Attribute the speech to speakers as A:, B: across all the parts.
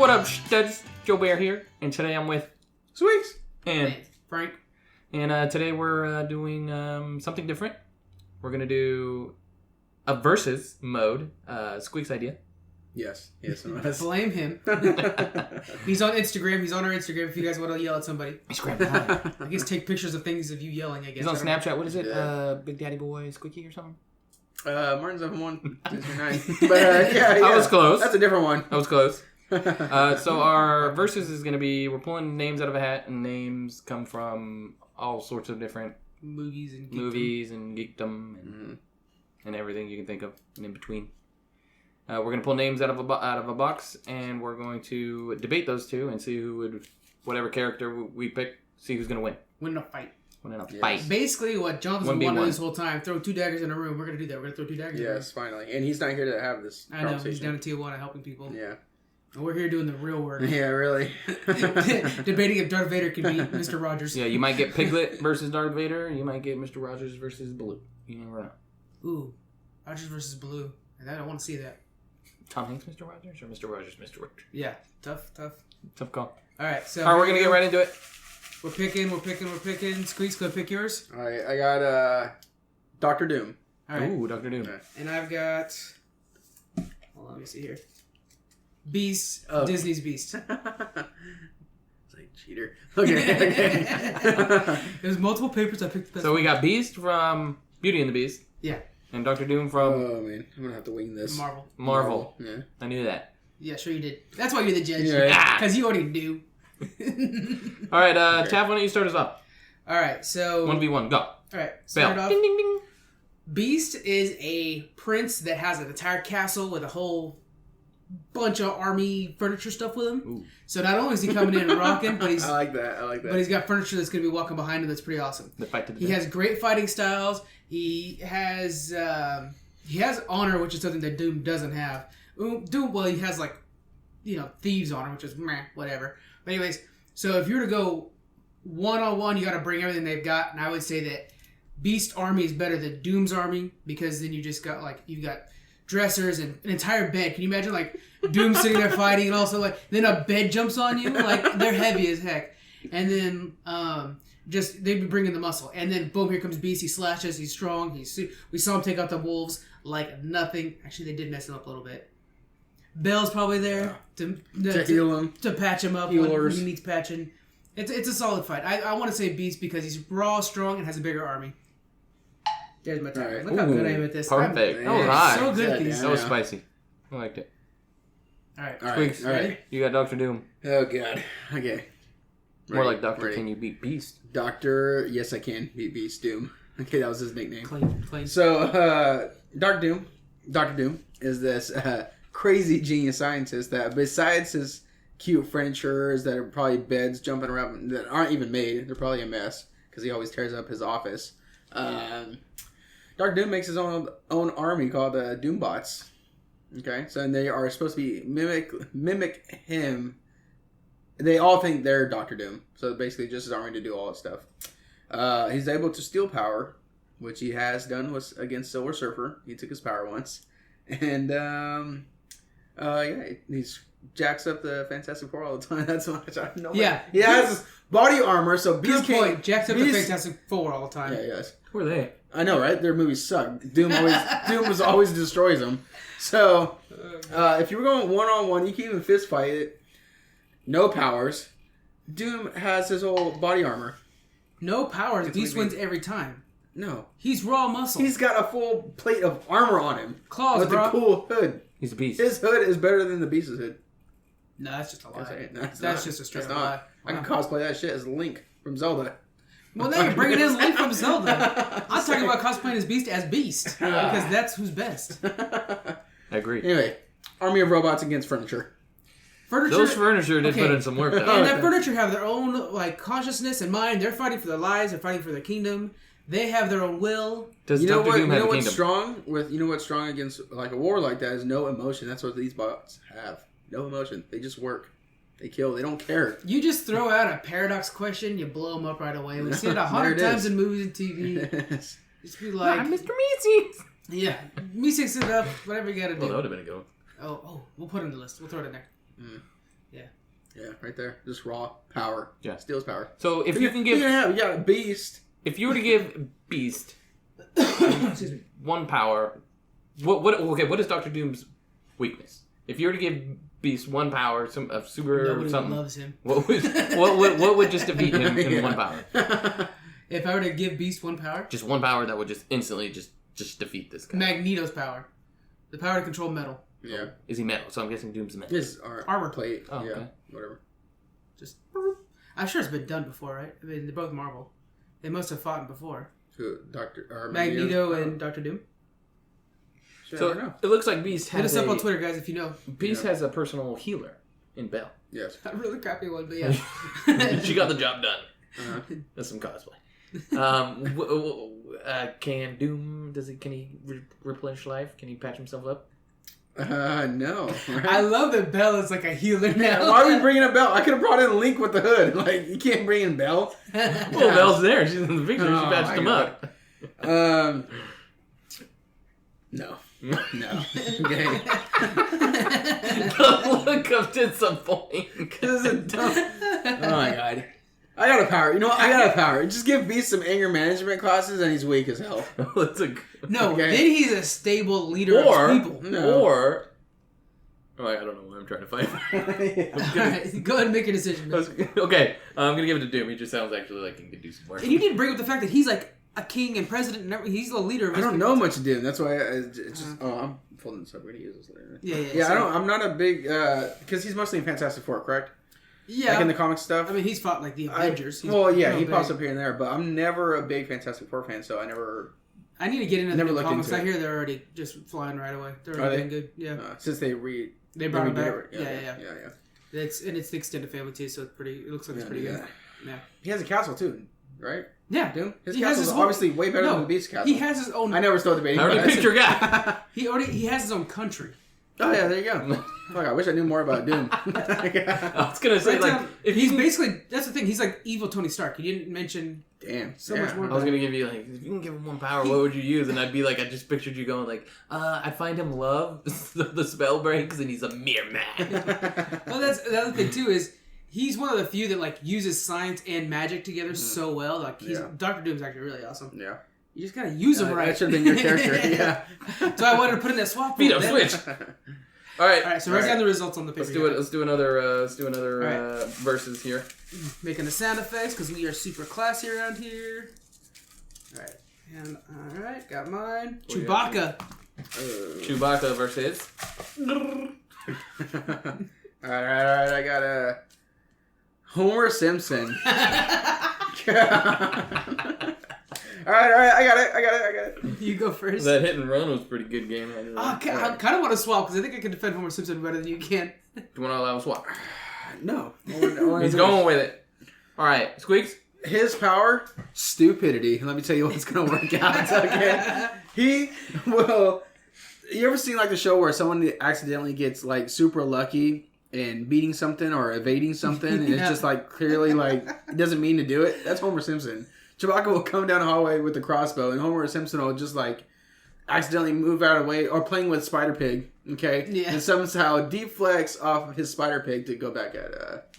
A: What up, studs? Joe Bear here, and today I'm with
B: Squeaks
A: and
C: Frank.
A: And today we're doing something different. We're gonna do a versus mode. Squeaks idea.
B: Yes.
C: Blame him. He's on Instagram. He's on our Instagram if you guys want to yell at somebody. I guess take pictures of things of you yelling, I guess.
A: He's on Snapchat.
C: Know.
A: What is it?
B: Yeah.
A: Big Daddy Boy Squeaky or something?
B: Martin's up 1, 2, 3, 9. But yeah.
A: I was close.
B: That's a different one.
A: I was close. So our versus is going to be, we're pulling names out of a hat, and names come from all sorts of different
C: movies and
A: geekdom and everything you can think of and in between. We're going to pull names out of a box, and we're going to debate those two and see who would, whatever character we pick, see who's going to win.
C: Win a fight.
A: Fight.
C: Basically, what Jonathan's been wanting this whole time, throw 2 daggers in a room. We're going to do that. We're going to throw 2 daggers in a room.
B: Yes, finally. And he's not here to have this
C: I know. He's down in Tijuana helping people.
B: Yeah.
C: And we're here doing the real work.
B: Yeah, really.
C: Debating if Darth Vader can beat Mr. Rogers.
A: Yeah, you might get Piglet versus Darth Vader. You might get Mr. Rogers versus Baloo. You never know.
C: Ooh. Rogers versus Baloo. And I don't want to see that.
A: Tom Hanks, Mr. Rogers, or Mr. Rogers, Mr. Rogers?
C: Yeah. Tough.
A: Tough call.
C: All right, so...
A: All right, we're going to get right into it.
C: We're picking. Squeaks, go pick yours.
B: All right, I got Dr. Doom.
C: All right.
A: Ooh, Dr. Doom.
B: Okay.
C: And I've got... Hold on, let me see here. Beast. Oh. Disney's Beast.
B: It's like cheater. Okay.
C: There's multiple papers. I picked the best.
A: So we got Beast from Beauty and the Beast.
C: Yeah.
A: And Dr. Doom from...
B: Oh, man. I'm going to have to wing this.
A: Marvel.
B: Yeah.
A: I knew that.
C: Yeah, sure you did. That's why you're the judge.
B: Yeah.
C: Because you already knew.
A: All right, Tav, why don't you start us off?
C: All right, so...
A: 1v1, go.
C: All right,
A: Bell.
C: start off.
A: Ding, ding, ding.
C: Beast is a prince that has an entire castle with a whole bunch of army furniture stuff with him.
A: Ooh.
C: So not only is he coming in and rocking, but he's...
B: I like that.
C: But he's got furniture that's going to be walking behind him that's pretty awesome.
A: The fight to the
C: He
A: death.
C: has great fighting styles. He has honor, which is something that Doom doesn't have. Doom, well, he has thieves honor, which is meh, whatever. But anyways, so if you were to go one-on-one, you got to bring everything they've got, and I would say that Beast army is better than Doom's army, because then you just got you've got dressers and an entire bed. Can you imagine Doom sitting there fighting, and also then a bed jumps on you? They're heavy as heck. And then they'd be bringing the muscle, and then boom, here comes Beast. He slashes. He's strong. We saw him take out the wolves like nothing. Actually, they did mess him up a little bit. Bell's probably there to
B: heal him,
C: to patch him up when he needs patching. It's a solid fight. I want to say Beast because he's raw, strong, and has a bigger army. There's my time. Right. Look how good I am at this.
A: Perfect.
C: That was high. So good at these.
A: That was spicy. I liked it.
C: All right.
A: Squeaks,
B: ready?
A: You got Dr. Doom.
B: Oh, God. Okay.
A: More like Dr. Can you beat Beast?
B: Dr. Yes, I can beat Beast Doom. Okay, that was his nickname.
C: Clean.
B: So, Dr. Doom is this crazy genius scientist that, besides his cute furnitures that are probably beds jumping around that aren't even made, they're probably a mess because he always tears up his office. Dr. Doom makes his own army called the Doombots. Okay, so and they are supposed to be mimic him. They all think they're Dr. Doom, so basically just his army to do all this stuff. He's able to steal power, which he has done against Silver Surfer. He took his power once, and he jacks up the Fantastic Four all the time. That's much I know.
C: Yeah,
B: he has body armor, so Beast
C: good point. Jacks up the Fantastic Four all the time.
B: Yeah, yes.
A: Who are they?
B: I know, right? Their movies suck. Doom always destroys them. So, if you were going one-on-one, you can even fist fight it. No powers. Doom has his whole body armor.
C: No powers. Beast wins every time.
B: No.
C: He's raw muscle.
B: He's got a full plate of armor on him.
C: Claws,
B: with
C: bro.
B: a cool hood.
A: He's a beast.
B: His hood is better than the Beast's hood.
C: No, that's just a lie.
B: That's
C: just a straight
B: lie.
C: lie.
B: I can cosplay that shit as Link from Zelda.
C: Well, now you're bringing in Link from Zelda. I'm talking about cosplaying as Beast because that's who's best.
A: I agree.
B: Anyway, army of robots against furniture.
A: Those furniture did put in some work, though.
C: And that furniture have their own consciousness and mind. They're fighting for their lives. They're fighting for their kingdom. They have their own will.
A: Does
B: you know
A: Dr.
B: what?
A: Doom have a
B: what's
A: kingdom?
B: what's strong against a war like that is no emotion. That's what these bots have. No emotion. They just work. They kill. They don't care.
C: You just throw out a paradox question, you blow them up right away. We see it 100 times in movies and TV. Just be like,
A: Mr. Meeseeks.
C: Yeah, Meeseeks it up. Whatever you got to do.
A: Well, that would have been a go.
C: Oh, we'll put it on the list. We'll throw it in there.
B: Yeah, right there. Just raw power.
A: Yeah.
B: Steals power.
A: So if you can give,
B: you got a beast.
A: if you were to give Beast
C: Excuse me.
A: one power, what is Doctor Doom's weakness? If you were to give Beast one power, of super
C: Nobody
A: something,
C: loves him.
A: what would just defeat him in one power?
C: If I were to give Beast one power,
A: Just one power that would just instantly just defeat this guy.
C: Magneto's power, the power to control metal.
B: Yeah.
A: Is he metal? So I'm guessing Doom's metal.
B: His
C: Armor
B: plate.
A: Oh,
B: yeah.
A: okay.
B: Whatever.
C: Just, I'm sure it's been done before, right? I mean, they're both Marvel. They must have fought before.
B: Who?
C: Magneto and Doctor Doom.
B: Shit, I
A: So
B: don't know.
A: it looks like Beast
C: Hit
A: has
C: us up on Twitter, guys, if you know.
A: Beast has a personal healer in Belle.
B: Yes.
C: A really crappy one, but yeah.
A: She got the job done.
B: Uh-huh.
A: That's some cosplay. Can Doom? Can he replenish life? Can he patch himself up?
B: No. Right?
C: I love that Belle is like a healer now.
B: Why are we bringing up Belle? I could have brought in Link with the hood. Like, you can't bring in Belle.
A: Well, Belle's there. She's in the picture. She
B: Oh,
A: patched
B: my
A: him
B: God.
A: up.
B: No. No. Okay.
A: The look of disappointment.
B: This is a dumb... Oh my god. I got a power. You know what? I got a power. Just give Beast some anger management classes and he's weak as hell.
A: That's a
C: No,
B: Okay.
C: then he's a stable leader
A: Or-
C: of his people.
B: No.
A: Or I don't know why I'm trying to fight.
C: Alright, go ahead and make a decision.
A: Okay, I'm gonna give it to Doom. He just sounds actually like he could do some work.
C: And you didn't bring up the fact that he's like a king and president and everything. He's the leader of
B: I
C: his
B: don't
C: people.
B: know much of Doom. That's why it's just... Oh, I'm folding this up. We're going to use this later.
C: Yeah.
B: Yeah, I'm not a big... Because he's mostly in Fantastic Four, correct?
C: Yeah.
B: Like in the comic stuff?
C: I mean, he's fought like the Avengers. He's
B: Well, yeah,
C: real
B: he
C: big.
B: pops up here and there, but I'm never a big Fantastic Four fan, so I never...
C: I need to get into
B: Never
C: the
B: looked
C: comics.
B: into
C: I
B: it.
C: hear they're already just flying right away. They're
B: Are
C: already
B: they?
C: doing good. Yeah.
B: Since they
C: They brought him back.
B: redid it.
C: Yeah. It's the extended family too, so it's pretty. It looks like it's pretty good. Yeah.
B: He has a castle, too, right?
C: Yeah.
B: Doom? His
C: He has
B: castle's
C: his own-
B: obviously way better
C: No,
B: than the Beast's castle.
C: He has his own.
B: I never still debating.
A: I already
B: about it.
A: picked your guy.
C: He has his own country.
B: Oh, yeah, there you go. Fuck, I wish I knew more about Doom.
A: I was gonna say
C: Right
A: like
C: now,
A: if
C: he's
A: you
C: basically that's the thing. He's like evil Tony Stark. He didn't mention
B: Damn.
C: So much more.
A: I was gonna give you like, if you can give him one power, what would you use? And I'd be like, I just pictured you going like, I find him love the spell breaks, and he's a mere man.
C: Well, that's the other thing too is he's one of the few that like uses science and magic together so well. Like Doctor Doom's actually really awesome.
B: Yeah.
C: You just gotta use him right.
B: That should have been your character. Yeah.
C: So I wanted to put in that swap.
A: Veto
C: pool.
A: switch. All right.
C: All right, so write down the results on the paper.
A: Let's do it. Let's do another
C: Alright.
A: verses here.
C: Making the sound effects because we are super classy around here. All right, and all right, got mine.
A: What do you
C: Chewbacca.
A: Chewbacca versus.
B: All right. I got Homer Simpson. All right. I got it.
C: You go first.
A: That hit and run was a pretty good game.
C: I kind of want to swap because I think I can defend Homer Simpson better than you can.
A: Do you want to allow a swap?
B: No.
A: He's going with it. All right, Squeaks.
B: His power, stupidity. Let me tell you what's going to work out. Okay. You ever seen like the show where someone accidentally gets like super lucky in beating something or evading something, and it's just like clearly like it doesn't mean to do it? That's Homer Simpson. Chewbacca will come down the hallway with the crossbow, and Homer Simpson will just like accidentally move out of the way, or playing with Spider Pig, okay?
C: Yeah.
B: And somehow deflects off of his Spider Pig to go back at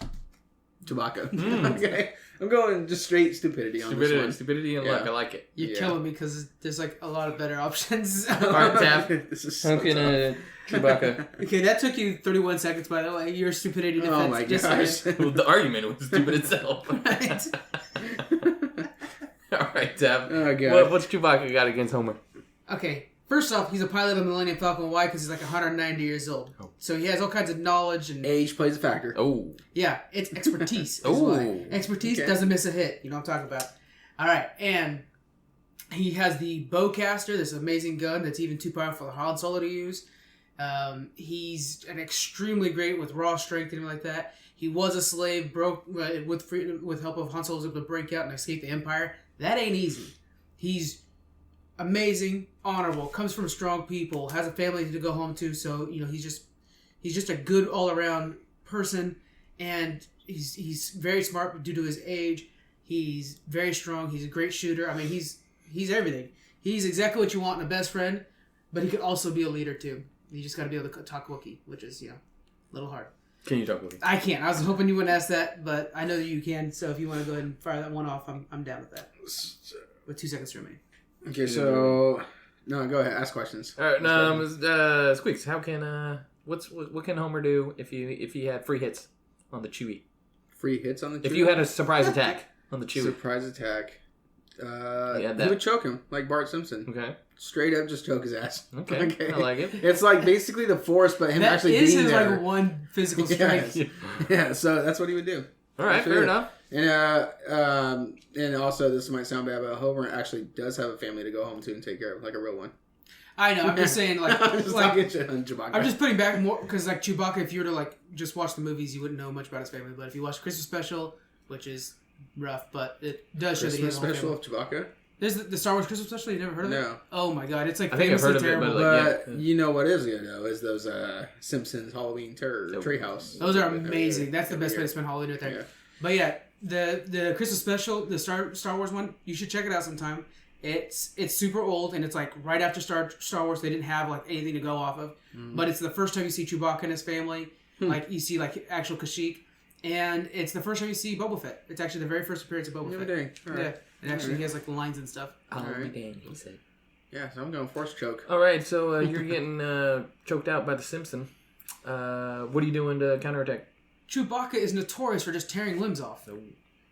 B: Chewbacca. Okay? I'm going just straight stupidity on this one.
A: Stupidity and luck. I like it.
C: You're killing me because there's like a lot of better options.
A: All right, Tab.
B: This is so
A: How can Chewbacca?
C: Okay, that took you 31 seconds, by the way. Your stupidity defense.
B: Oh my
C: just
B: gosh.
A: Well, the argument was stupid itself.
C: Right.
A: All right, Tab.
B: Oh, God.
A: What's Chewbacca got against Homer?
C: Okay, first off, he's a pilot of the Millennium Falcon. Why? Because he's like 190 years old.
A: Oh.
C: So he has all kinds of knowledge and
B: Age plays a factor.
A: Oh.
C: yeah, it's expertise. is
A: Oh.
C: why. Expertise doesn't miss a hit. You know what I'm talking about. All right, and he has the bowcaster, this amazing gun that's even too powerful for Han Solo to use. He's an extremely great with raw strength and like that. He was a slave, broke with help of Han Solo, was able to break out and escape the Empire. That ain't easy. He's amazing, honorable, comes from strong people, has a family to go home to. So he's just a good all around person, and he's very smart due to his age. He's very strong. He's a great shooter. I mean, he's everything. He's exactly what you want in a best friend, but he could also be a leader too. You just got to be able to talk Wookiee, which is a little hard.
A: Can you talk with me?
C: I can't. I was hoping you wouldn't ask that, but I know that you can. So if you want to go ahead and fire that one off, I'm down with that. With 2 seconds to remain.
B: Okay, so no, go ahead. Ask questions.
A: All right, Squeaks. How can what can Homer do if he had free hits on the Chewie?
B: Free hits on the Chewie?
A: If you had a surprise attack on the Chewie.
B: Surprise attack.
A: Yeah,
B: he would choke him like Bart Simpson.
A: Okay.
B: Straight up, just choke his ass.
A: Okay. I like it.
B: It's like basically the Force, but him
C: That
B: actually
C: is
B: being
C: his
B: there.
C: like one physical strength.
B: Yeah, so that's what he would do.
A: All right, fair enough.
B: And also this might sound bad, but Homer actually does have a family to go home to and take care of, like a real one.
C: I know. I'm just saying, like,
B: I'm just
C: putting back more because, like, Chewbacca. If you were to like just watch the movies, you wouldn't know much about his family. But if you watch the Christmas special, which is rough, but it does show that he has a whole
B: special
C: family.
B: of Chewbacca.
C: There's the Star Wars Christmas special. You never heard of it?
B: No.
C: Oh my god, it's like
A: I think I've
C: famously
A: heard of it,
C: terrible.
A: but,
B: But you know what is good though is those Simpsons Halloween Treehouse.
C: Those are amazing. That's the best way to spend Halloween right there.
B: Yeah.
C: But yeah, the Christmas special, the Star Wars one, you should check it out sometime. It's super old and it's like right after Star Wars. They didn't have like anything to go off of, but it's the first time you see Chewbacca and his family. Like you see like actual Kashyyyk, and it's the first time you see Boba Fett. It's actually the very first appearance of Boba Fett.
B: Dang. All right.
C: Yeah, and actually he has like the lines and stuff.
A: I'll
B: All right.
A: be damned, he said.
B: Yeah, so I'm going Force choke.
A: All right, so you're getting choked out by the Simpson. What are you doing to counterattack?
C: Chewbacca is notorious for just tearing limbs off.
A: No.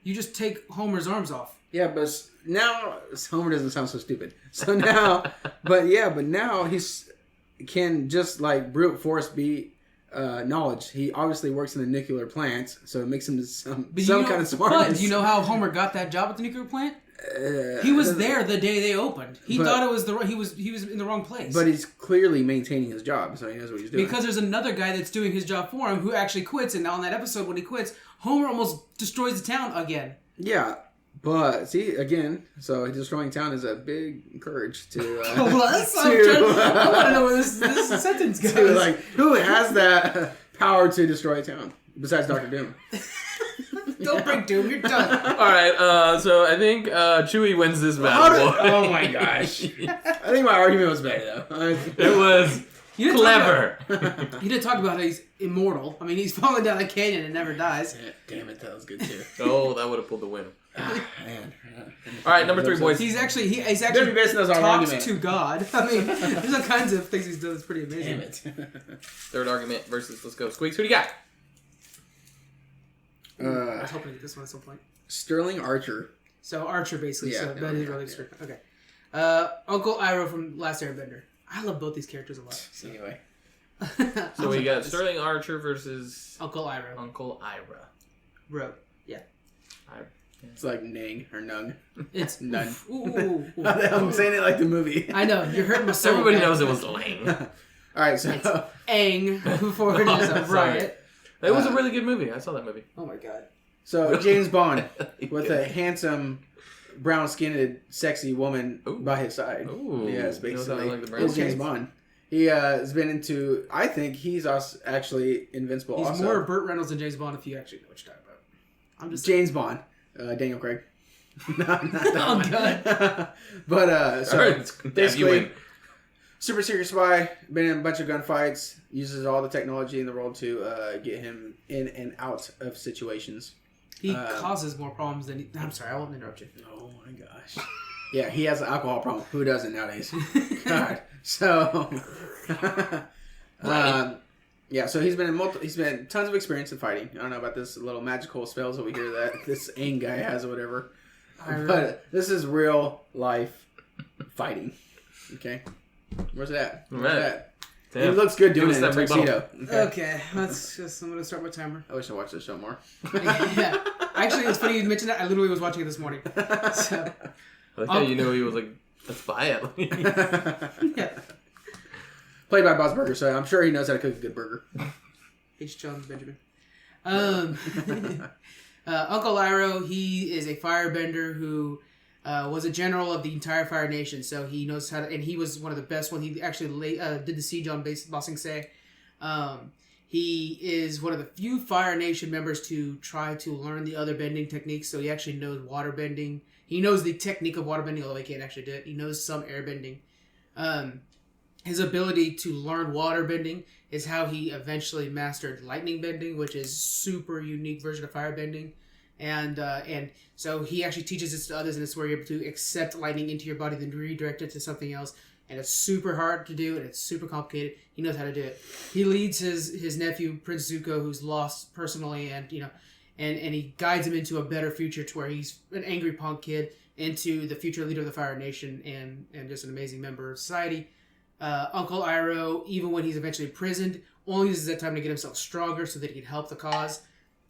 C: You just take Homer's arms off.
B: Yeah, but now Homer doesn't sound so stupid. So now, but now he's can just like brute force beat knowledge. He obviously works in a nuclear plant, so it makes him some kind of smartness.
C: But do you know how Homer got that job at the nuclear plant? He was there the day they opened. He thought it was he was in the wrong place.
B: But he's clearly maintaining his job, so he knows what he's doing.
C: Because there's another guy that's doing his job for him who actually quits, and on that episode when he quits, Homer almost destroys the town again.
B: Yeah, but see again, so destroying town is a big courage to.
C: I want to know where this sentence goes.
B: To, like, who has that power to destroy a town besides Dr. Doom?
C: Don't bring Doom. You're done.
A: All right, so I think Chewie wins this battle.
B: Oh my gosh! I think my argument was better though.
A: It was clever.
C: You didn't talk about how he's immortal. I mean, he's falling down a canyon and never dies.
B: Damn it, that was good too.
A: Oh, that would have pulled the win.
B: Man.
A: All right, number 3, boys.
C: He's actually
B: They're basing those on
C: talks
B: argument.
C: to God. I mean, there's all kinds of things he's done that's pretty amazing.
B: Damn it.
A: Third argument versus, let's go. Squeaks, who do you got?
C: I was hoping to get this one at some point.
B: Sterling Archer.
C: So Archer, basically.
B: Yeah,
C: So that is really strict. Okay. Uncle Iroh from Last Airbender. I love both these characters a lot.
B: Anyway.
A: So we got Sterling Archer versus
C: Uncle Iroh.
A: Uncle Ira.
C: Road. Yeah.
B: It's like Nang or Nung.
C: It's
B: None.
C: Ooh.
B: I'm saying it like the movie.
C: I know, you're hurting my soul.
A: Everybody
C: man.
A: knows it was Lang.
B: Alright, so.
C: Aang, before it is a riot.
A: It was a really good movie. I saw that movie.
C: Oh my god.
B: So, James Bond with a handsome, brown-skinned, sexy woman by his side.
A: Ooh.
B: Yes,
A: You know
B: basically.
A: like the brown
B: It's James
A: skins?
B: Bond. He has been into. I think he's actually invincible.
C: He's
B: also.
C: more Burt Reynolds than James Bond if you actually know what you're talking about. I'm just
B: James Bond, Daniel Craig.
C: Oh god.
B: But so
A: Alright, have you
B: basically,
A: win.
B: super serious spy. Been in a bunch of gunfights. Uses all the technology in the world to get him in and out of situations.
C: He causes more problems than I'm sorry, I won't interrupt you.
B: Oh my gosh. Yeah, he has an alcohol problem. Who doesn't nowadays? God. So, yeah. So he's been in tons of experience in fighting. I don't know about this little magical spells over here that this Aang guy has or whatever. But this is real life fighting. Okay. Where's it at? Where's it at? He looks good doing it in a tuxedo.
C: Okay, I'm gonna start my timer.
B: I wish I watched this show more.
C: Yeah. Actually, it's funny you mentioned that. I literally was watching it this morning. So,
A: I like how you know he was like a spy at least.
C: yeah.
B: Played by Bob's Burger, so I'm sure he knows how to cook a good burger.
C: H. John Benjamin. Uncle Iroh, he is a firebender who was a general of the entire Fire Nation, so he knows how to, and he was one of the best when he actually did the siege on Ba Sing Se. He is one of the few Fire Nation members to try to learn the other bending techniques, so he actually knows water bending. He knows the technique of water bending, although he can't actually do it. He knows some air bending. his ability to learn water bending is how he eventually mastered lightning bending, which is super unique version of fire bending. And so he actually teaches this to others, and it's where you're able to accept lightning into your body, then redirect it to something else. And it's super hard to do, and it's super complicated. He knows how to do it. He leads his nephew Prince Zuko, who's lost personally, and and he guides him into a better future, to where he's an angry punk kid into the future leader of the Fire Nation, and just an amazing member of society. Uncle Iroh, even when he's eventually imprisoned, only uses that time to get himself stronger so that he can help the cause.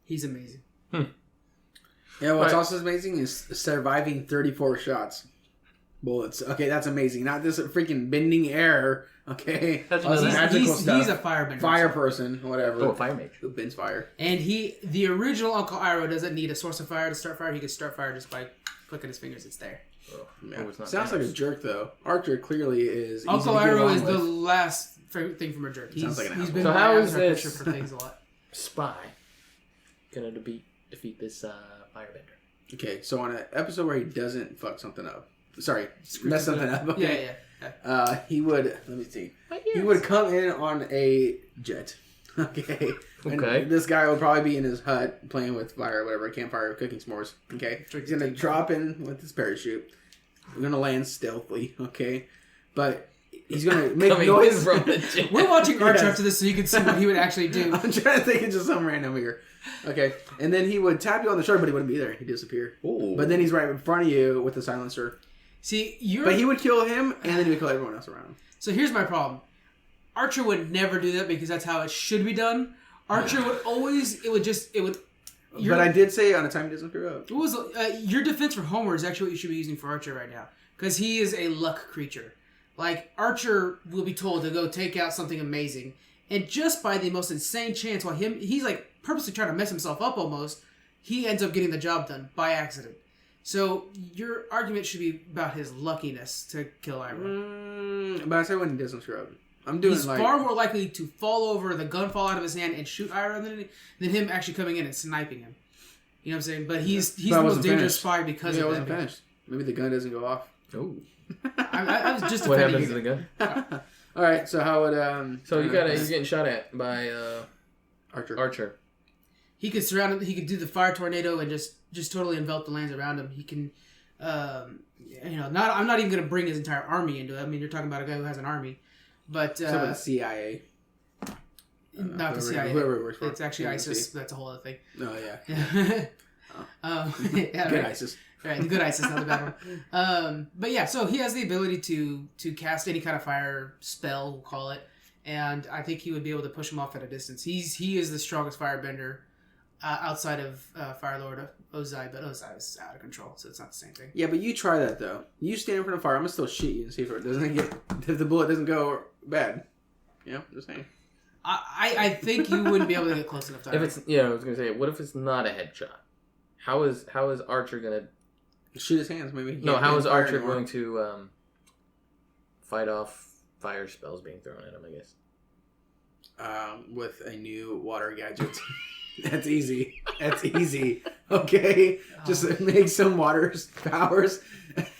C: He's amazing.
B: Yeah, what's also amazing is surviving 34 shots. Bullets. Okay, that's amazing. Not this freaking bending air. Okay.
A: That's
B: magical stuff.
C: He's a firebender.
B: Fire person, whatever.
A: Oh, a fire mage.
B: Who bends fire.
C: And the original Uncle Iroh doesn't need a source of fire to start fire. He can start fire just by clicking his fingers. It's there.
A: Oh,
B: Yeah.
A: it's not
B: Sounds like a jerk, though. Archer clearly is.
C: Uncle
B: easy to get
C: Iroh
B: along
C: is the
B: with.
C: last thing from a jerk.
B: Sounds like an
C: he's
B: asshole.
C: been
A: So
C: my
A: how is
C: avatar
A: this-
C: picture for things a lot.
A: Spy gonna defeat this firebender.
B: Okay, so on an episode where he doesn't fuck something up. Sorry, mess something up. Okay.
C: Yeah.
B: He would. Let me see. He would come in on a jet. Okay. And
A: Okay.
B: this guy would probably be in his hut playing with fire or whatever, campfire, cooking s'mores. Okay. He's gonna drop in with his parachute. We're gonna land stealthily. Okay. But he's gonna make
A: Coming
B: noise
A: from the jet.
C: We're watching Archer
B: Yes.
C: after this so you can see what he would actually do.
B: I'm trying to think of just some random here. Okay. And then he would tap you on the shoulder, but he wouldn't be there. He'd disappear.
A: Ooh.
B: But then he's right in front of you with the silencer.
C: See,
B: But he would kill him, and then he would kill everyone else around him.
C: So here's my problem. Archer would never do that because that's how it should be done. Archer would always,
B: But I did say on a time he doesn't screw up.
C: It was your defense for Homer is actually what you should be using for Archer right now, because he is a luck creature. Like, Archer will be told to go take out something amazing, and just by the most insane chance, while he's like purposely trying to mess himself up almost, he ends up getting the job done by accident. So your argument should be about his luckiness to kill Iroh.
B: But I say when he doesn't screw up. I'm doing
C: He's
B: like
C: far more likely to fall over, the gun fall out of his hand, and shoot Iroh than him actually coming in and sniping him. You know what I'm saying? But he's
B: But
C: the
B: I
C: most
B: wasn't
C: dangerous
B: finished.
C: spy because
B: Maybe I
C: of
B: wasn't
C: that.
B: finished. Maybe the gun doesn't go off.
A: Ooh.
C: I was just
A: What
C: defending
A: happens to
C: you.
A: the gun?
B: All right. So how would
A: So you're getting shot at by
B: Archer?
A: Archer.
C: He could surround him. He could do the fire tornado and just totally envelop the lands around him. He can, I'm not even going to bring his entire army into it. I mean, you're talking about a guy who has an army, but
B: Some of the CIA.
C: not the CIA.
B: Whoever works for
C: It's actually
B: it.
C: ISIS. That's a whole other thing.
B: Oh yeah.
C: Yeah,
B: Good
C: right.
B: ISIS.
C: Right, the good ISIS, not the bad one. But yeah, so he has the ability to cast any kind of fire spell, we'll call it, and I think he would be able to push him off at a distance. He is the strongest firebender outside of Fire Lord Ozai, but Ozai is out of control, so it's not the same thing.
B: Yeah, but you try that though. You stand in front of fire. I'm gonna still shoot you and see if the bullet doesn't go bad. You know, just saying.
C: I think you wouldn't be able to get close enough to
A: If
C: Iroh.
A: it's I was gonna say, what if it's not a headshot? How is Archer gonna?
B: Shoot his hands, maybe.
A: No, how is Archer
B: anymore.
A: going to fight off fire spells being thrown at him? I guess.
B: With a new water gadget. That's easy. That's easy. Okay, just make some water powers.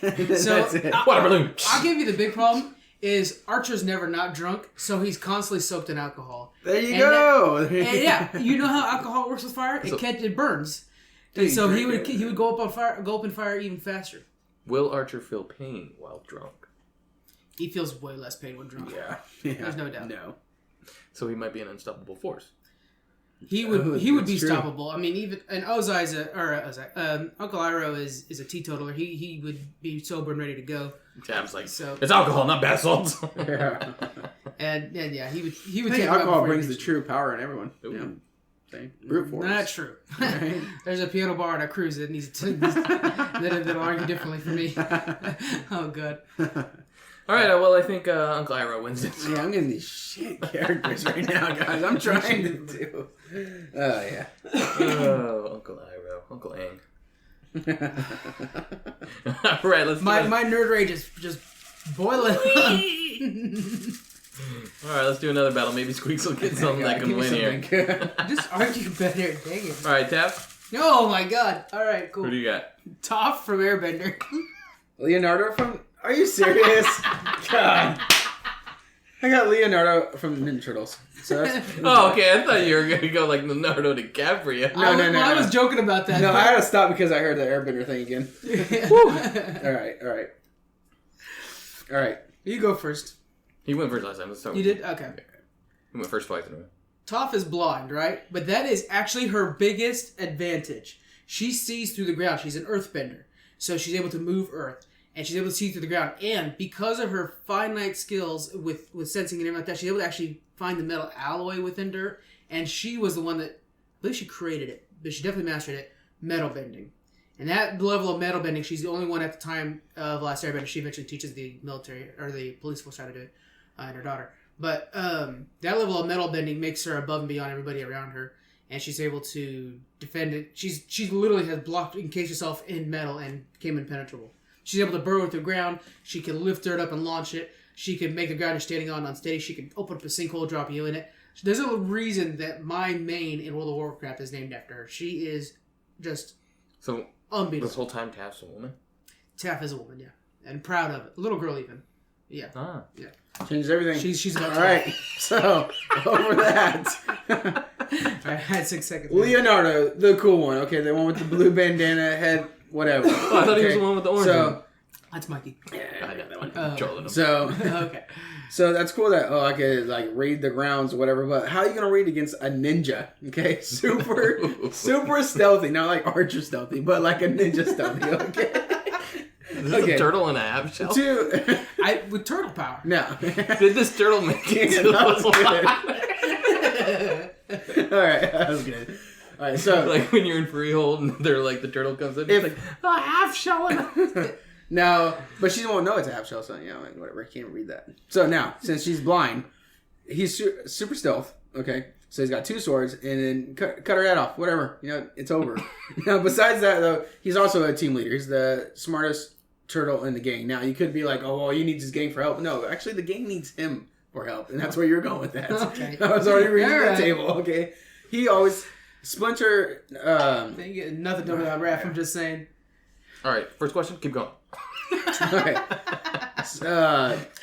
B: And then
C: So,
B: that's it.
A: Water balloon.
C: I'll give you the big problem is Archer's never not drunk, so he's constantly soaked in alcohol.
B: There you
C: And
B: go.
C: And yeah, you know how alcohol works with fire? It burns.
B: Dude,
C: And so he
B: drink
C: would
B: it.
C: go up in fire even faster.
A: Will Archer feel pain while drunk?
C: He feels way less pain when drunk.
B: Yeah.
C: There's no doubt.
B: No.
A: So he might be an unstoppable force.
C: He would be
B: That's true.
C: stoppable. I mean, even Ozai's Uncle Iroh is a teetotaler. He would be sober and ready to go.
A: Tab's like,
C: So
A: it's alcohol, not bath salts.
B: Yeah.
C: and yeah, he would
B: I
C: take
B: think
C: him out
B: alcohol
C: before he
B: brings the
C: reached-
B: true power in everyone.
A: Ooh.
B: Yeah. Same. Brute force.
C: Not true.
B: Right?
C: There's a piano bar on a cruise that needs to that'll argue differently for me. Oh god.
A: All right, well, I think Uncle Iroh wins it.
B: Yeah, I'm getting these shit characters right now, guys. I'm trying to do. Oh, yeah.
A: Oh, Uncle Iroh. Uncle Aang. All right, let's
C: My nerd rage is just boiling up.
A: All right, let's do another battle. Maybe Squeaks will get something that can
B: Give me
A: win here.
B: something.
C: Just argue better, dang it.
A: All right, Tab,
C: Oh my god. Alright, cool.
A: who do you got?
C: Toph from Airbender.
B: Leonardo from. Are you serious? God. I got Leonardo from Ninja Turtles. So that's,
A: Oh, okay. I thought you were gonna go like Leonardo DiCaprio.
B: No,
C: I was joking about that.
B: No, I had to stop because I heard the Airbender thing again. All right.
C: You go first.
A: He went first last time. Let's start.
C: You
A: with
C: did? Okay.
A: He went first twice in a row.
C: Toph is blind, right? But that is actually her biggest advantage. She sees through the ground. She's an earthbender. So she's able to move earth. And she's able to see through the ground. And because of her finite skills with sensing and everything like that, she's able to actually find the metal alloy within dirt. And she was the one that, I believe she created it, but she definitely mastered it, metal bending. And that level of metal bending, she's the only one at the time of Last Airbender. She eventually teaches the military, or the police force how to do it, and her daughter. But that level of metal bending makes her above and beyond everybody around her. And she's able to defend it. She literally has blocked, encased herself in metal and became impenetrable. She's able to burrow through the ground. She can lift dirt up and launch it. She can make the ground you're standing on unsteady. She can open up a sinkhole, drop you in it. There's a reason that my main in World of Warcraft is named after her. She is just unbeatable.
A: This whole time Taft's a woman?
C: Taff is a woman, yeah. And proud of it. A little girl even. Yeah.
A: Ah.
C: Yeah.
B: Changes everything.
C: She's about
B: all right. So, over that.
C: Alright, I had 6 seconds.
B: Leonardo, the cool one. Okay, the one with the blue bandana head, whatever.
A: Oh, I thought he was the one with the orange.
B: So,
C: that's Mikey.
A: Yeah, I got that one.
C: Oh.
B: So,
C: Okay.
B: so that's cool that I could like raid the grounds or whatever. But how are you gonna raid against a ninja? Okay, super stealthy, not like archer stealthy, but like a ninja stealthy. Okay.
A: Is this a turtle in a half shell?
C: With turtle power.
B: No.
A: Did this turtle make it to
B: that was
A: the
B: good. All right, that was good. All right, so
A: like when you're in Freehold and they're like the turtle comes in, it's like a half shell.
B: No, but she won't know it's a half shell, so like, whatever. I can't read that. So now, since she's blind, he's super stealth. Okay, so he's got 2 swords, and then cut her head off. Whatever, it's over. Now, besides that, though, he's also a team leader. He's the smartest turtle in the gang. Now, you could be like, oh, well, you need this gang for help. No, actually, the gang needs him for help, and that's where you're going with that.
C: Okay.
B: I was already reading the table. Okay, he always Splinter.
C: They get nothing done without Raph. I'm just saying.
A: All right, first question. Keep going.
B: Okay.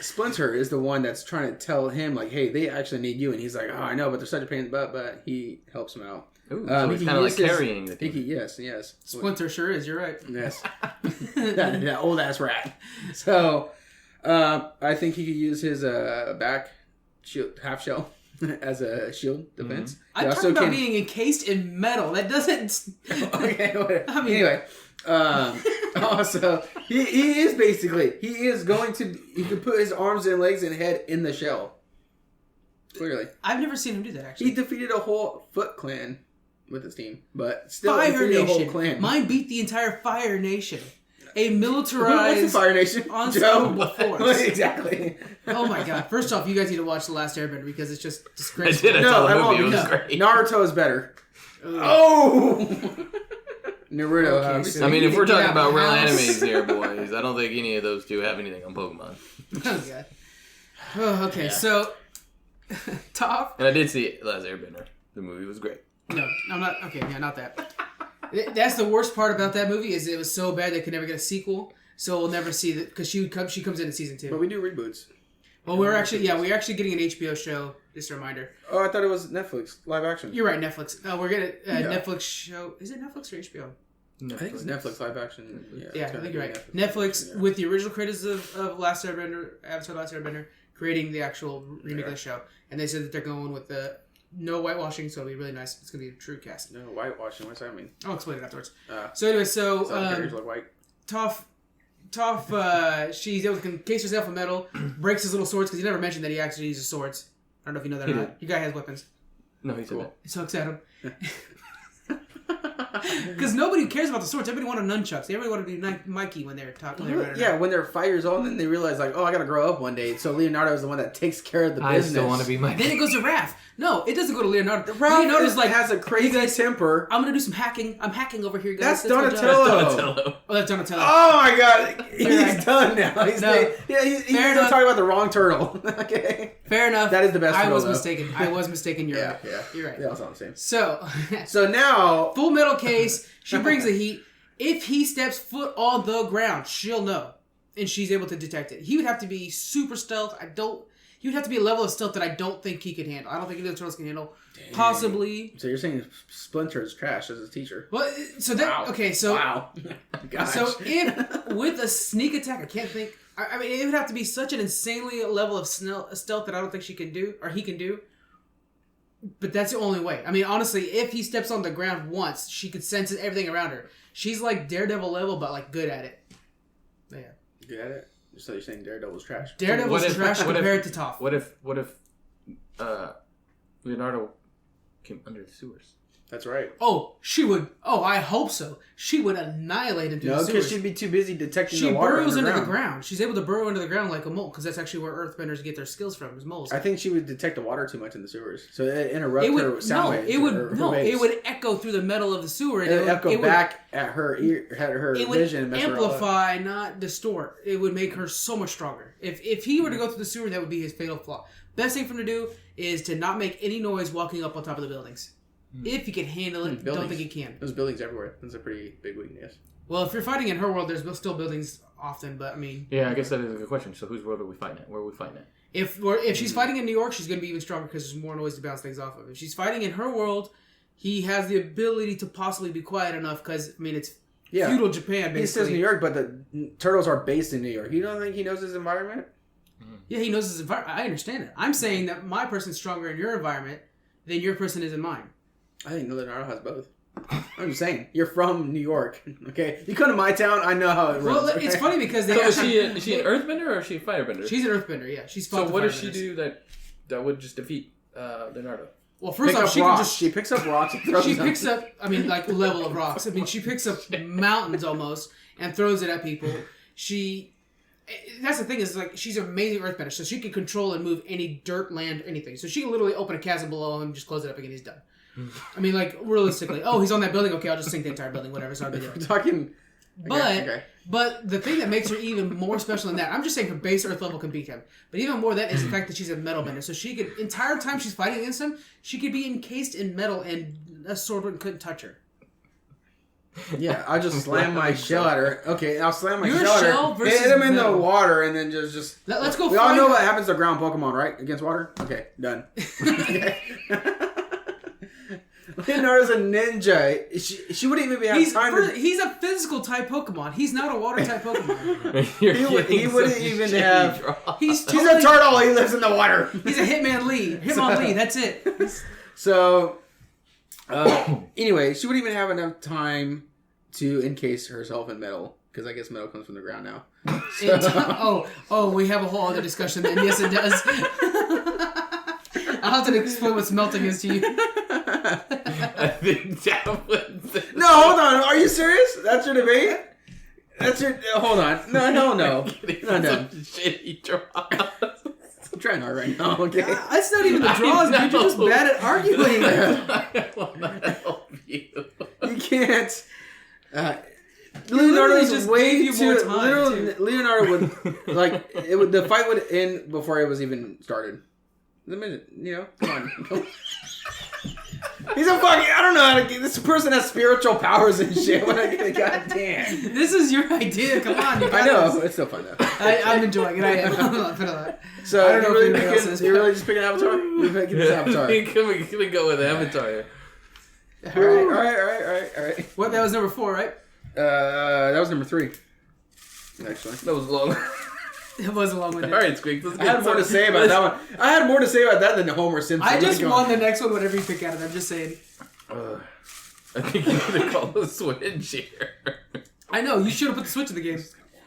B: Splinter is the one that's trying to tell him, like, hey, they actually need you. And he's like, oh, I know, but they're such a pain in the butt, but he helps him out.
A: Ooh, so he's kind of like carrying the team.
B: Yes.
C: Splinter sure is, you're right.
B: Yes. that old ass rat. So, I think he could use his back shield, half shell as a shield defense.
C: Mm-hmm. I'm talking about being encased in metal. That doesn't...
B: Okay, whatever. I mean, anyway. Also, he is going to, he can put his arms and legs and head in the shell. Clearly.
C: I've never seen him do that, actually.
B: He defeated a whole Foot clan with his team, but still
C: Fire
B: defeated
C: Nation.
B: a whole clan.
C: Mine beat the entire Fire Nation. A militarized...
B: What's the Fire Nation?
C: Ensemble force.
B: Exactly.
C: Oh my god. First off, you guys need to watch The Last Airbender because it's just disgraceful.
A: I did. I saw the movie. It was great.
B: Naruto is better. Oh! Naruto.
C: Okay, so
A: I mean, if we're talking about real
C: house.
A: animes here, boys, I don't think any of those two have anything on Pokemon.
C: Oh god. Oh, okay, yeah. So... Top.
A: And I did see Last Airbender. The movie was great.
C: No, I'm not. Okay, yeah, not that. That's the worst part about that movie is it was so bad they could never get a sequel. So we'll never see that because she comes in season 2.
B: But we do reboots.
C: Well, we're actually getting an HBO show. Just a reminder.
B: Oh, I thought it was Netflix live action.
C: You're right, Netflix. We're getting a Netflix show. Is it Netflix or HBO?
B: Netflix. I think it's Netflix live action.
C: Yeah, I think you're right. Netflix with the original creators of Last Airbender, Avatar: Last Airbender, creating the actual remake of the show, and they said that they're going with the no whitewashing, so it'll be really nice. It's gonna be a true cast.
B: No whitewashing. What's that mean?
C: I'll explain it afterwards. So anyway,
B: characters look white.
C: Toph, she's able to encase herself in metal, breaks his little swords because he never mentioned that he actually uses swords. I don't know if you know that or not. Your guy has weapons.
A: No, he said that.
C: He sucks at him. Because nobody cares about the swords. Everybody wanted nunchucks. Everybody wanted to be Mikey when they're talking.
B: When they're 5 years old, then they realize, like, oh, I gotta grow up one day. So Leonardo is the one that takes care of the business.
A: I still want to be Mikey.
C: Then it goes to Raph. No, it doesn't go to Leonardo.
B: Leonardo's like has a crazy temper.
C: I'm gonna do some hacking. I'm hacking over here, guys.
B: That's Donatello.
C: Oh, that's Donatello.
B: Oh my god, he's done now. He's talking about the wrong turtle. Okay,
C: fair enough.
B: That is the best.
C: I was mistaken. You're right. You're right.
B: Yeah, that's all I'm saying.
C: So
B: now
C: full metal case. She brings the heat. If he steps foot on the ground, she'll know, and she's able to detect it. He would have to be super stealth. he would have to be a level of stealth that I don't think he could handle. I don't think any of the turtles can handle.
B: Dang.
C: Possibly.
B: So you're saying Splinter is trash as a teacher?
C: Well, so that
B: Wow.
C: okay. So
B: wow. Gosh.
C: so if with a sneak attack, I can't think. I mean, it would have to be such an insanely level of stealth that I don't think she can do or he can do. But that's the only way. I mean, honestly, if he steps on the ground once, she could sense everything around her. She's like Daredevil level, but like good at it. Yeah.
B: Good at it? So you're saying Daredevil's trash?
C: Daredevil's trash compared to Toph.
A: What if Leonardo came under the sewers?
B: That's right.
C: Oh, she would. Oh, I hope so. She would annihilate him through the
B: No,
C: sewers.
B: because she'd be too busy detecting
C: She
B: the water
C: burrows into the
B: underground.
C: ground. She's able to burrow into the ground like a mole, because that's actually where earthbenders get their skills from, is moles.
B: I think she would detect the water too much in the sewers, so it interrupts her sound waves.
C: It would echo through the metal of the sewer. And
B: it would echo back at her ear, at her
C: it
B: vision, and
C: would
B: mess her all up.
C: amplify, not distort. It would make her so much stronger. If he were to go through the sewer, that would be his fatal flaw. Best thing for him to do is to not make any noise walking up on top of the buildings. If he can handle it, don't think he can.
B: There's buildings everywhere. That's a pretty big weakness.
C: Well, if you're fighting in her world, there's still buildings often, but I mean...
A: Yeah, I guess that is a good question. So whose world are we fighting at? Where are we fighting at?
C: If she's fighting in New York, she's going to be even stronger because there's more noise to bounce things off of. If she's fighting in her world, he has the ability to possibly be quiet enough because, I mean, it's feudal Japan, basically.
B: He says New York, but the turtles are based in New York. You don't think he knows his environment?
C: Yeah, he knows his environment. I understand it. I'm saying that my person's stronger in your environment than your person is in mine.
B: I think Leonardo has both. I'm just saying, you're from New York, okay? You come to my town, I know how it runs.
C: Well, it's funny because they
A: So
C: actually...
A: is she an earthbender or is she a firebender?
C: She's an earthbender, yeah. She's
A: So what does she do that would just defeat Leonardo?
C: Well, first
B: Pick
C: off,
B: up
C: she
B: rocks.
C: can just...
B: She picks up rocks and throws
C: She
B: them.
C: picks up, I mean, like, level of rocks. I mean, she picks up mountains almost and throws it at people. That's the thing is, like, she's an amazing earthbender, so she can control and move any dirt, land, anything. So she can literally open a chasm below him, just close it up again, he's done. I mean, like, realistically, oh, he's on that building, okay, I'll just sink the entire building, whatever, it's not a big deal.
B: We're talking...
C: But the thing that makes her even more special than that, I'm just saying her base earth level can beat him. But even more than that is the fact that she's a metal bender. So she could, entire time she's fighting against him, she could be encased in metal and a sword couldn't touch her.
B: Yeah, I'll just slam my shell at her. Okay, I'll slam my
C: Your
B: shell at
C: shell
B: her.
C: versus
B: Hit him in the
C: metal.
B: water and then just...
C: Let's go
B: We all
C: fight
B: know
C: her.
B: what happens to ground Pokemon, right? Against water? Okay, done. Okay. Leonardo's a ninja. She wouldn't even have time to...
C: He's a physical type Pokemon. He's not a water type Pokemon.
B: He wouldn't even have...
C: He's
B: He's a turtle. He lives in the water.
C: He's a Hitman Lee. Hitmon Lee. That's it.
B: So, anyway, she wouldn't even have enough time to encase herself in metal. Because I guess metal comes from the ground now.
C: We have a whole other discussion then. Yes, it does. I'll have to explain what smelting is to you.
A: I think that was...
B: No, hold on. Are you serious? That's your debate? That's your... Hold on. No, hell no. No, no.
A: Shitty draws.
B: I'm trying hard right now, okay?
C: That's not even the draws, dude. You're just bad at arguing.
A: I want to help you.
B: You can't...
C: literally
B: Leonardo's
C: just
B: way
C: gave you
B: too...
C: more time,
B: Leonardo would... Like, the fight would end before it was even started. The minute, you know? Come on. He's a fucking... I don't know how to get... This person has spiritual powers and shit. When I get... God damn.
C: This is your idea. Come on. You got
B: I know.
C: this.
B: It's still fun, though.
C: I'm enjoying it. I am. I'm not gonna lie.
B: So,
C: I don't know if anybody else is.
B: you're really just picking Avatar? You're picking this Avatar.
A: Can we go with Avatar here?
C: All right.
B: All right.
C: What? That was number 4, right?
B: That was number 3. Actually.
A: That was long.
C: It was a long one.
A: All right, Squeaks. Let's
B: I had more to say about that one. I had more to say about that than Homer Simpson.
C: I just won the next one, whatever you pick out of it. I'm just saying.
A: I think you need to call the switch here.
C: I know. You should have put the Switch in the game.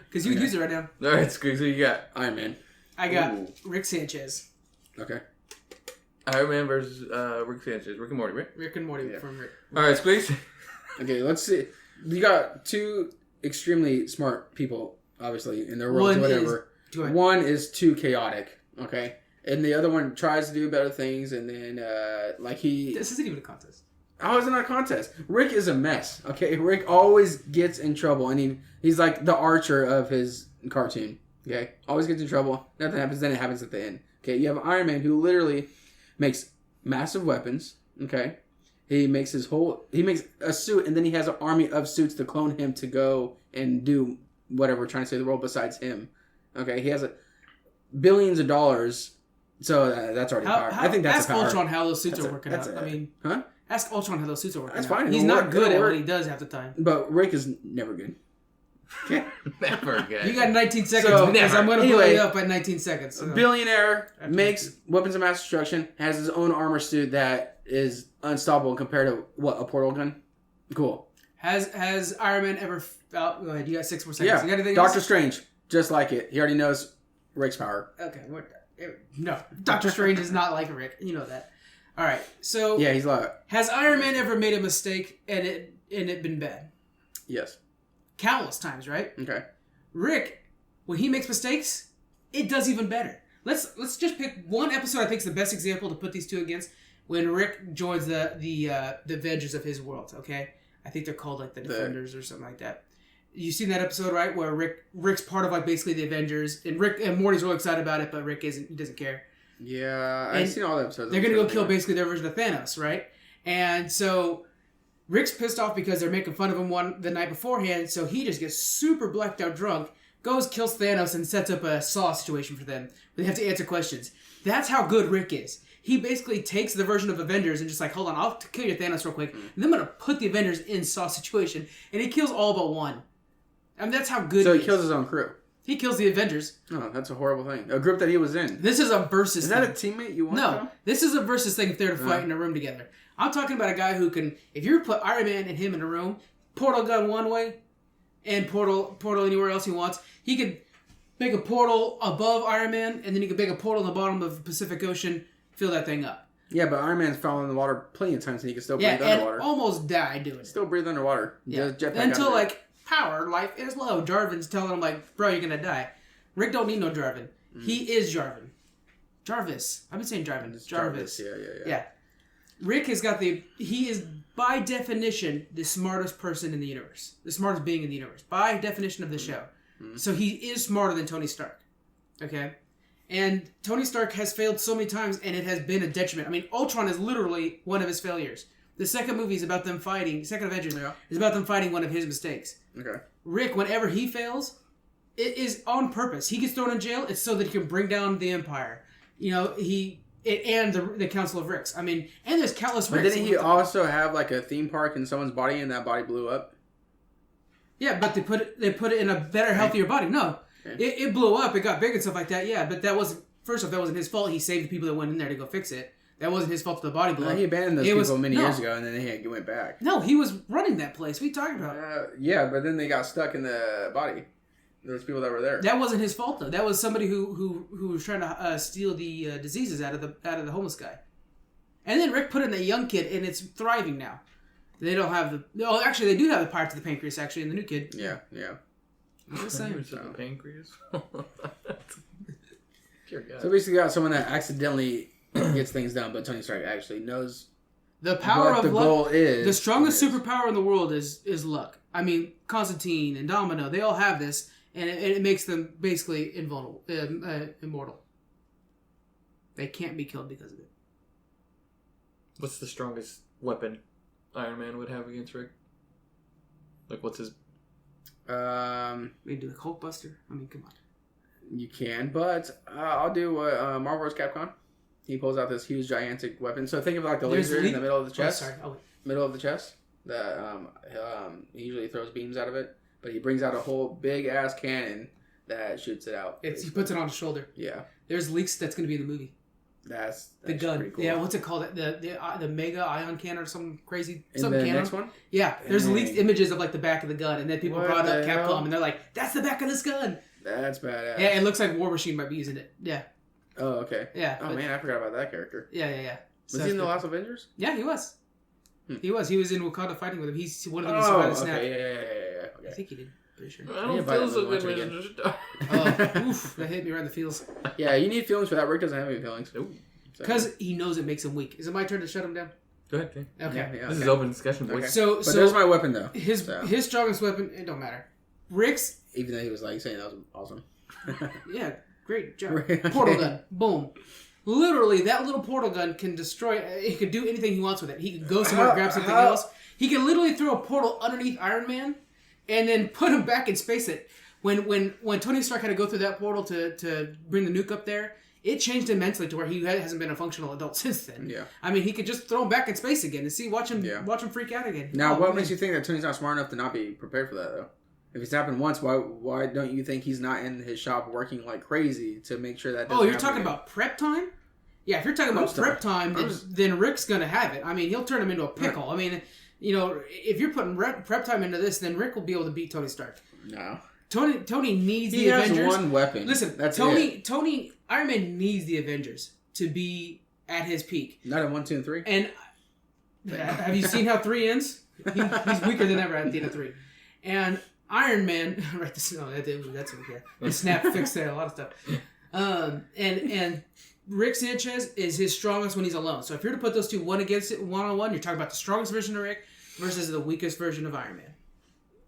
C: Because you use it right now.
A: All right, Squeaks, what you got?
B: Iron Man.
C: I got
A: Ooh.
C: Rick Sanchez.
B: Okay.
A: Iron Man versus Rick Sanchez. Rick and Morty, right?
C: Rick and Morty
B: Yeah.
C: from Rick.
A: All right, Squeaks.
B: Okay, let's see. You got 2 extremely smart people, obviously, in their worlds,
C: One
B: whatever.
C: Go ahead.
B: One is too chaotic, okay? And the other one tries to do better things, and then,
C: This isn't even a contest.
B: How is it not a contest? Rick is a mess, okay? Rick always gets in trouble, and he's like the Archer of his cartoon, okay? Always gets in trouble. Nothing happens, then it happens at the end. Okay, you have Iron Man who literally makes massive weapons, okay? He makes a suit, and then he has an army of suits to clone him to go and do whatever, trying to save the world besides him. Okay, he has billions of dollars So that's already power. I think that's
C: ask
B: a power.
C: Ultron how those suits
B: That's
C: are
B: a-
C: working
B: that's
C: out.
B: a-
C: I mean,
B: Huh?
C: ask Ultron how those suits are working
B: That's
C: out.
B: fine.
C: He's
B: It'll
C: not
B: work.
C: good
B: It'll
C: at what
B: work.
C: he does half the time.
B: But Rick is never good. Okay.
A: Never good.
C: You got 19 seconds
B: So,
C: because I'm going to blow
B: anyway,
C: you up at 19 seconds. So.
B: Billionaire
C: After
B: makes weapons of mass destruction, has his own armor suit that is unstoppable compared to a portal gun. Cool.
C: Has Iron Man ever? Go ahead. You got 6 more seconds.
B: Yeah.
C: You got anything
B: Doctor
C: else?
B: Strange, just like it. He already knows Rick's power.
C: Okay. No, Doctor Strange is not like Rick. You know that. All right. So
B: Yeah, he's like,
C: has Iron Man ever made a mistake and it been bad?
B: yes.
C: Countless times, right?
B: Okay.
C: Rick, when he makes mistakes, it does even better. Let's just pick one episode I think is the best example to put these two against. When Rick joins the Avengers of his world, okay? I think they're called like the Defenders or something like that. You seen that episode, right? Where Rick's part of like basically the Avengers, and Rick and Morty's really excited about it, but Rick isn't. He doesn't care.
B: Yeah, I've seen all the episodes.
C: They're gonna go kill basically their version of Thanos, right? And so Rick's pissed off because they're making fun of him the night beforehand, so he just gets super blacked out drunk, goes, kills Thanos, and sets up a Saw situation for them. They have to answer questions. That's how good Rick is. He basically takes the version of Avengers and just like, hold on, I'll kill your Thanos real quick, and then I'm going to put the Avengers in Saw situation, and he kills all but one. I mean, that's how good
B: So
C: he
B: he kills his own crew.
C: He kills the Avengers.
B: Oh, that's a horrible thing. A group that he was in.
C: This is a versus
B: Is that a
C: thing.
B: teammate you want?
C: No,
B: though?
C: this is a versus thing if they're to fight in a room together. I'm talking about a guy who can, if you put Iron Man and him in a room, portal gun one way, and portal anywhere else he wants, he could make a portal above Iron Man, and then he could make a portal in the bottom of the Pacific Ocean, fill that thing up.
B: Yeah, but Iron Man's fallen in the water plenty of times and he can still breathe
C: Yeah, and
B: underwater.
C: almost died doing it.
B: Still breathe underwater.
C: Yeah.
B: Jetpack out
C: Until
B: of it.
C: like, power, life is low. Jarvan's telling him like, bro, you're gonna die. Rick don't need no Jarvan. He is Jarvan. Jarvis. I've been saying Jarvan.
B: It's
C: Jarvis.
B: Yeah.
C: Rick has got he is by definition the smartest person in the universe. The smartest being in the universe. By definition of the show. So he is smarter than Tony Stark. Okay? And Tony Stark has failed so many times and it has been a detriment. I mean, Ultron is literally one of his failures. The second movie is about them fighting, second Avengers is about them fighting one of his mistakes.
B: Okay.
C: Rick, whenever he fails, it is on purpose. He gets thrown in jail, it's so that he can bring down the Empire. You know, and the Council of Ricks. I mean, and there's countless
B: But
C: Ricks.
B: didn't he also have like a theme park in someone's body and that body blew up?
C: Yeah, but they put it in a better, healthier body. No.
B: Okay.
C: It blew up, it got big and stuff like that, yeah, but that wasn't, first off, that wasn't his fault. He saved the people that went in there to go fix it. That wasn't his fault that the body blew up.
B: He abandoned those people many years ago and then he went back.
C: No, he was running that place. What are you talking about?
B: Yeah, but then they got stuck in the body. Those people that were there.
C: That wasn't his fault though. That was somebody who was trying to steal the diseases out of the homeless guy. And then Rick put in a young kid, and it's thriving now. They don't have the. Oh, actually, they do have the Pirates of the Pancreas. Actually, in the new kid.
B: Yeah.
C: I'm just saying.
A: The pancreas. Dear God.
B: So basically, got someone that accidentally gets things done, but Tony Stark actually knows
C: The power
B: what
C: of
B: the
C: luck.
B: goal is.
C: The strongest superpower in the world is luck. I mean, Constantine and Domino, they all have this, and it makes them basically invulnerable, immortal. They can't be killed because of it.
A: What's the strongest weapon Iron Man would have against Rick? Like, what's his...
C: We do the Hulkbuster. I mean, come on.
B: You can, but I'll do Marvel vs. Capcom. He pulls out this huge, gigantic weapon. So think of like the laser in the middle of the chest.
C: Oh, sorry. Oh, wait.
B: Middle of the chest. That he usually throws beams out of it, but he brings out a whole big ass cannon that shoots it out.
C: He puts it on his shoulder.
B: Yeah,
C: There's leaks that's going to be in the movie.
B: that's
C: The gun.
B: pretty cool.
C: Yeah, what's it called? The Mega Ion Cannon or some crazy...
B: And
C: some
B: the
C: cannon.
B: next one?
C: Yeah, there's
B: Dang.
C: leaked images of like the back of the gun, and then people
B: What
C: brought up
B: the
C: Capcom,
B: hell?
C: and they're like, that's the back of this gun!
B: That's badass.
C: Yeah, it looks like War Machine might be using it. Yeah.
B: Oh, okay.
C: Yeah.
B: Oh,
C: but-
B: man, I forgot about that character.
C: Yeah.
B: Was he in the last Avengers?
C: Yeah, he was. He was. He was in Wakanda fighting with him. He's one of them that
B: Oh,
C: survived the snap.
B: okay. Yeah.
C: I
B: Okay.
C: think he did. Pretty sure.
A: I don't
B: Yeah,
A: feel
B: but
A: so
B: watch
A: good
B: it
A: when
B: again.
A: it's
C: Oh, oof, that hit me right in the feels.
B: Yeah, you need feelings for that. Rick doesn't have any feelings.
A: Nope.
B: So-
C: Because he knows it makes him weak. Is it my turn to shut him down?
A: Go ahead, King.
C: Okay.
B: Yeah,
A: This is
B: okay.
A: open discussion, boys.
B: Okay.
C: So,
B: But there's my weapon, though.
C: his strongest weapon, it don't matter. Rick's,
B: Even though he was like saying that was awesome.
C: yeah, great job.
B: Okay.
C: Portal gun. Boom. Literally, that little portal gun can destroy, he can do anything he wants with it. He can go somewhere and grab something else. He can literally throw a portal underneath Iron Man and then put him back in space. When Tony Stark had to go through that portal to bring the nuke up there, it changed him mentally to where he hasn't been a functional adult since then.
B: Yeah.
C: I mean, he could just throw him back in space again and watch him freak out again.
B: Now,
C: Oh,
B: what
C: man.
B: makes you think that Tony's not smart enough to not be prepared for that, though? If it's happened once, why don't you think he's not in his shop working like crazy to make sure that doesn't
C: Oh, you're
B: happen
C: talking
B: again?
C: about prep time? Yeah, if you're talking about prep time, then Rick's going to have it. I mean, he'll turn him into a pickle. Right. I mean, you know, if you're putting prep time into this, then Rick will be able to beat Tony Stark.
B: No.
C: Tony needs the Avengers.
B: He has one weapon.
C: Listen, Tony, Iron Man needs the Avengers to be at his peak.
B: Not in 1, 2, and 3.
C: And have you seen how 3 ends? He's weaker than ever at the end of 3. And Iron Man, right? That's okay. The snap fixed a lot of stuff. And Rick Sanchez is his strongest when he's alone. So if you're to put those two one on one, you're talking about the strongest version of Rick versus the weakest version of Iron Man.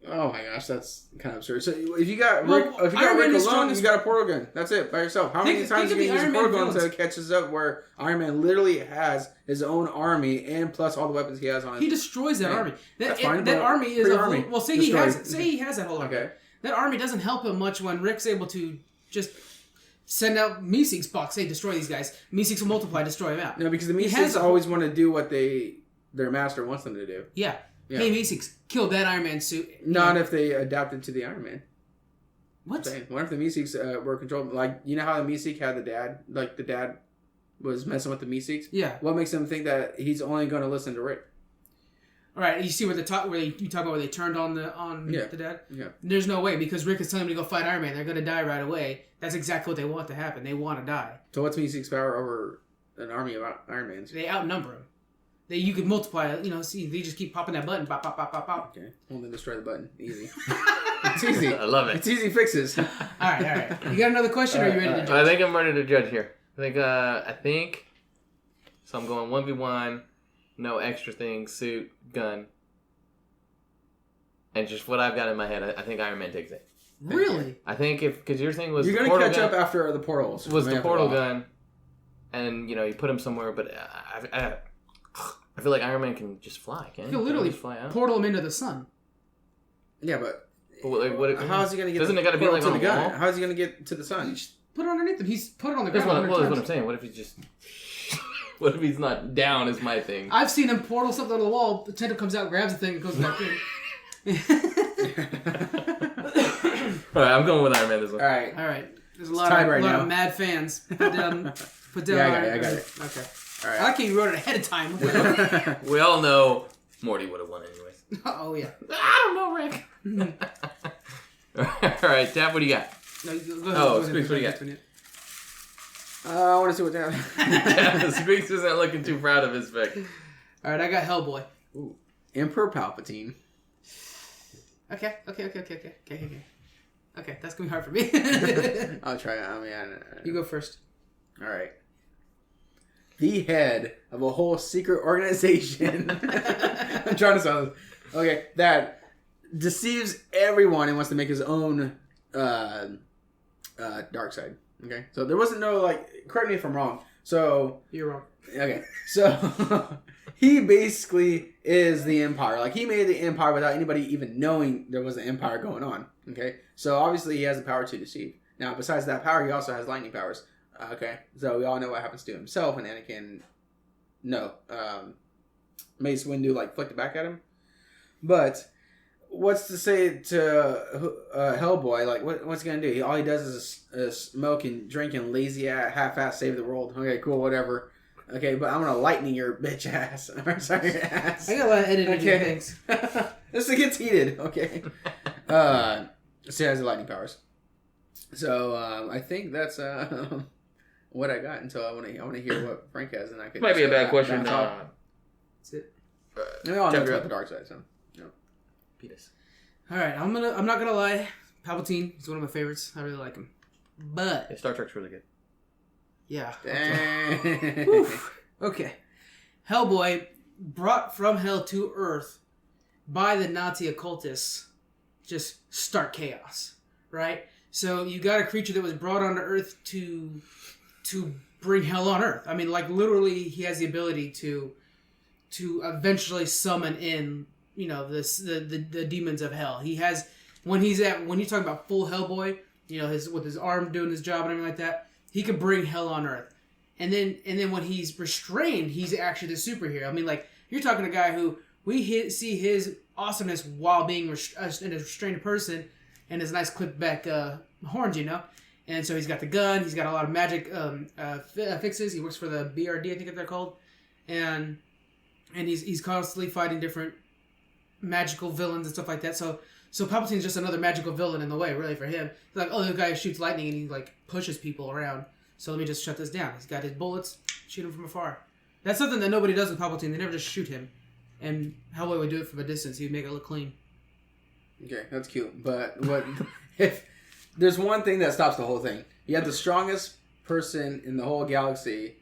B: Oh my gosh, that's kind of absurd. So if you got Rick alone, you got a portal gun. That's it by yourself. How many times are you gonna use a portal gun until it catches up where Iron Man literally has his own army and plus all the weapons he has on his...
C: He destroys that army. That
B: army
C: is say he has that whole army.
B: Okay.
C: That army doesn't help him much when Rick's able to just send out Meeseeks box. Hey, destroy these guys. Meeseeks will multiply, destroy them out.
B: No, because the Meeseeks always want to do what their master wants them to do.
C: Yeah. Hey, Meeseeks, kill that Iron Man suit.
B: Not if they adapted to the Iron Man.
C: What?
B: What if the Meeseeks were controlled? Like, you know how the Meeseek had the dad? Like, the dad was messing with the Meeseeks?
C: Yeah.
B: What makes him think that he's only going to listen to Rick?
C: All right, you see where you talk about where they turned on the dad?
B: Yeah.
C: There's no way, because Rick is telling them to go fight Iron Man. They're going to die right away. That's exactly what they want to happen. They want to die.
B: So what's Meeseek's power over an army of Iron Mans?
C: They outnumber him. You could multiply, see, they just keep popping that button, pop, pop, pop, pop, pop.
B: Okay. Well, then destroy the button. Easy. It's easy.
A: I love it.
B: It's easy fixes.
C: All right. You got another question, or are you ready to judge?
A: I think I'm ready to judge here. I think, so I'm going 1v1, no extra things, suit, gun. And just what I've got in my head, I think Iron Man takes it.
C: Really?
A: I think because your thing was
B: you're going to catch up after the portals.
A: Was the portal gun, and you put him somewhere, but I feel like Iron Man can just fly, can't he?
C: He'll literally
A: fly out.
C: Portal him into the sun.
B: Yeah, but
C: how
B: is he going to get
A: doesn't it got to be like on the gun?
B: How is he going to get to the sun?
C: Just put it underneath him. He's put it on the ground.
A: That's what I'm saying. What if he's just... What if he's not down is my thing.
C: I've seen him portal something on the wall, the tentacle comes out, grabs the thing, and goes back in.
A: Alright, I'm going with Iron Man this one.
B: Alright.
C: There's a lot of mad fans. Put down
B: I got it.
C: Okay.
B: Alright.
C: I like how you wrote it ahead of time.
A: We all know Morty would have won anyways.
C: Oh, yeah.
A: I don't know, Rick. Alright, Tap, what do you got?
C: No, go ahead.
A: Squeaks, what do you got?
B: I want to see what's happening.
A: Squeaks isn't looking too proud of his pick.
C: Alright, I got Hellboy.
B: Ooh. Emperor Palpatine.
C: Okay, that's going to be hard for me.
B: I'll try it.
C: You go first.
B: Alright. The head of a whole secret organization. I'm trying to sound this. Okay, that deceives everyone and wants to make his own dark side. Okay, so there wasn't no, correct me if I'm wrong. So...
C: You're wrong.
B: Okay, so he basically is the Empire. He made the Empire without anybody even knowing there was an Empire going on. Okay, so obviously he has the power to deceive. Now, besides that power, he also has lightning powers. Okay, so we all know what happens to himself when Anakin... No. Mace Windu, flicked it back at him. But... What's to say to Hellboy? What's he gonna do? All he does is smoke and drink and lazy half-ass save the world. Okay, cool, whatever. Okay, but I'm gonna lightning your bitch ass. I'm sorry, your ass.
C: I got a lot of editing things.
B: This thing gets heated. Okay. So he has the lightning powers. So I think that's what I got. Until I want to hear what Frank has, and I could.
A: Might be a bad question.
C: That's it.
B: We all know about the dark side, so.
A: Penis.
C: All right, I'm not gonna lie. Palpatine is one of my favorites. I really like him, but
A: yeah, Star Trek's really good.
C: Yeah.
B: Okay.
C: Okay. Hellboy, brought from hell to Earth by the Nazi occultists, just start chaos, right? So you got a creature that was brought onto Earth to bring hell on Earth. I mean, literally, he has the ability to eventually summon in. The demons of hell. He has when you talk about full Hellboy, with his arm doing his job and everything like that, he can bring hell on Earth. And then when he's restrained, he's actually the superhero. I mean, like, you're talking to a guy who see his awesomeness while being in a restrained person, and his nice clipped back horns, you know. And so he's got the gun. He's got a lot of magic fixes. He works for the BRD, I think they're called, and he's constantly fighting different magical villains and stuff like that. So Palpatine's just another magical villain in the way, really, for him. He's like, oh, the guy shoots lightning and he like pushes people around. So let me just shut this down. He's got his bullets, shoot him from afar. That's something that nobody does with Palpatine. They never just shoot him. And Hellboy would do it from a distance. He'd make it look clean.
B: Okay, that's cute. But what if there's one thing that stops the whole thing? You have the strongest person in the whole galaxy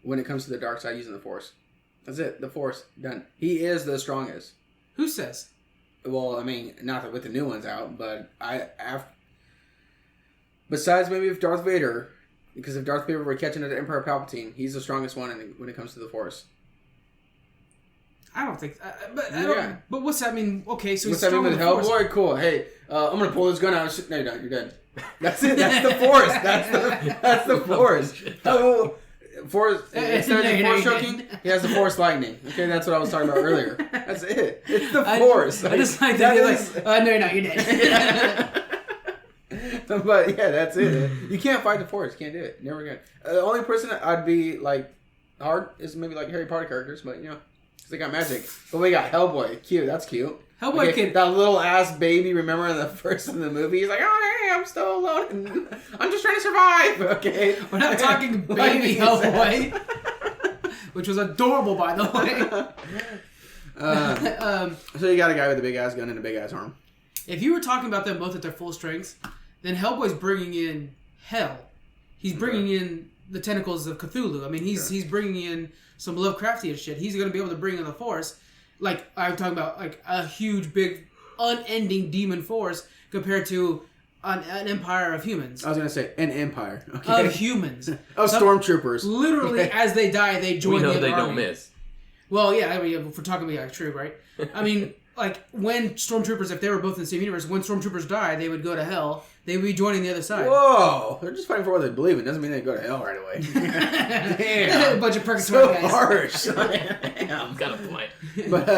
B: when it comes to the dark side using the Force. That's it. The Force. Done. He is the strongest.
C: Who says?
B: Well, I mean, not that with the new ones out, but besides maybe if Darth Vader, because if Darth Vader were catching at Emperor Palpatine, he's the strongest one when it comes to the Force.
C: I don't think, but what's that mean? Okay, so he's
B: what's that mean with Hellboy? Cool. Hey, I'm gonna pull this gun out. No, you're not. You're dead. That's it. That's the Force. That's the Force. Oh, Force. Instead of Force choking, he has the Force lightning. Okay, that's what I was talking about earlier. That's it. It's the Force.
C: I just like to be like, no, you're not. You're dead.
B: But yeah, that's it. You can't fight the Force. You can't do it. Never again. The only person I'd be like hard is maybe like Harry Potter characters, but you know. They got magic. But we got Hellboy. Cute. That's cute.
C: Hellboy kid.
B: That little ass baby, remember in the first in the movie? He's like, oh, hey, I'm still alone. And I'm just trying to survive. Okay.
C: We're not talking baby Hellboy. Which was adorable, by the way.
B: So you got a guy with a big ass gun and a big ass arm.
C: If you were talking about them both at their full strengths, then Hellboy's bringing in hell. He's bringing in the tentacles of Cthulhu. I mean, he's bringing in some Lovecraftian shit. He's going to be able to bring in the Force. Like, I'm talking about, like, a huge, big, unending demon force compared to an empire of humans.
B: I was going to say, an empire. Okay.
C: Of humans.
B: Of stormtroopers.
C: Literally, as they die, they join the other
A: they
C: army.
A: don't miss.
C: Well, yeah, I mean, if we're talking about true, right? I mean, like, when stormtroopers, if they were both in the same universe, when stormtroopers die, they would go to hell. They would be joining the other side.
B: Whoa! They're just fighting for what they believe in. Doesn't mean they go to hell right away. Damn.
C: A bunch of purgatory guys.
B: Harsh. Damn.
A: Got a point.
B: But,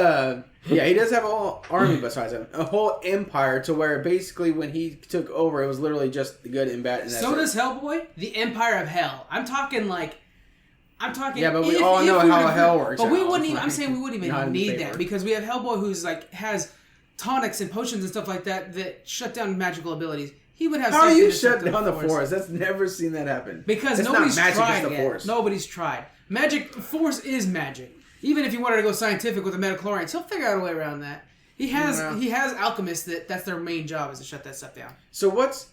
B: yeah, he does have a whole army besides him. A whole empire to where basically when he took over, it was literally just the good and bad. And
C: so does Hellboy? The Empire of Hell. I'm talking...
B: Yeah, but we all know how hell works.
C: But we wouldn't even... I'm saying we wouldn't even need that because we have Hellboy who's like has tonics and potions and stuff like that shut down magical abilities. He would have.
B: How do you shut down the Force? That's never seen that happen.
C: Because
B: it's
C: nobody's
B: not magic,
C: tried
B: it's the
C: yet.
B: Force.
C: Nobody's tried. Magic. Force is magic. Even if you wanted to go scientific with the metachlorians, he'll figure out a way around that. He has alchemists that's their main job is to shut that stuff down.
B: So what's